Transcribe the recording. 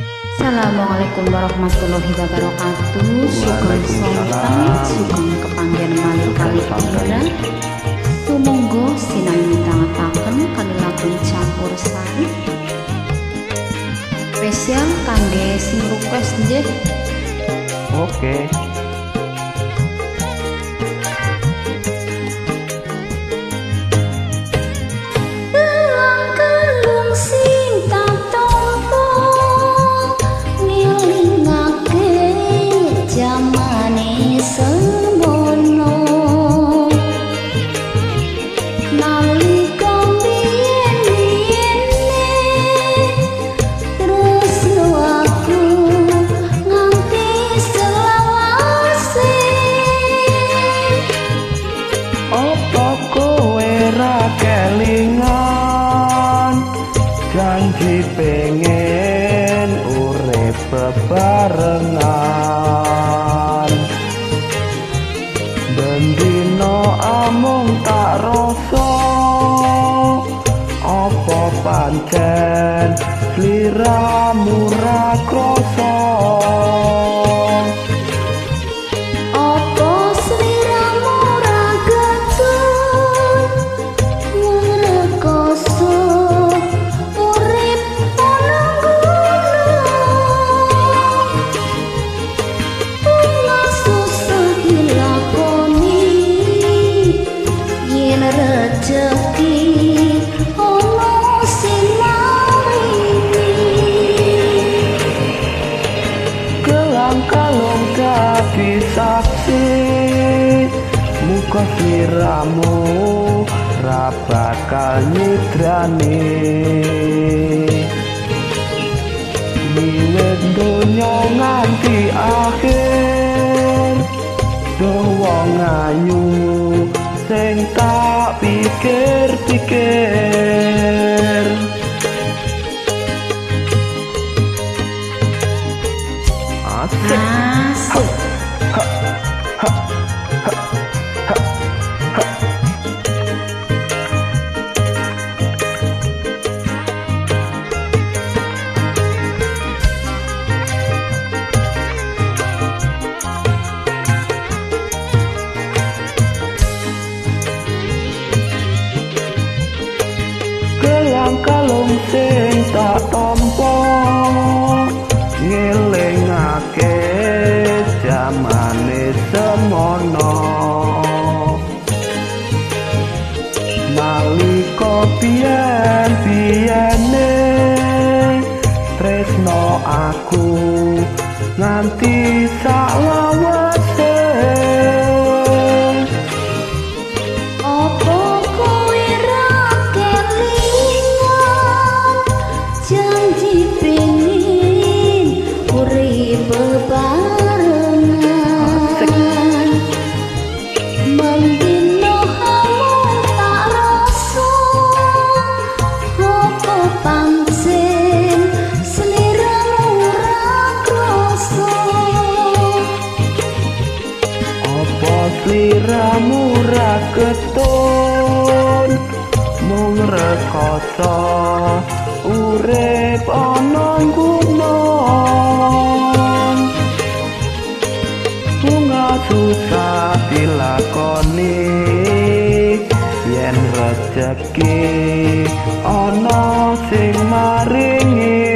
Assalamualaikum warahmatullahi wabarakatuh. Sugeng sonten, sugeng kepanggen malih kali kira. Sumangga sinau midhangetaken kanilapun campur sari. Spesial kangge sing request nggih. Oke. Kelingan janji pengen urip bebarengan, bendino amung tak rasa apa pancen sliramu ra krasa. Kalung dadi saksi, muga sliramu ra bakal nyidrani. Wiwit donya nganti akhir, wong ayu sing tak pikir-pikir. Asik. Kalung sing tak tampa ngelingake jamane semono, nalika biyen-biyene tresno aku nganti saklawase. Sliramu ra ketun mung rekoso urip ana gunung, bunga susah dilakoni yen rejeki ana sing maringi.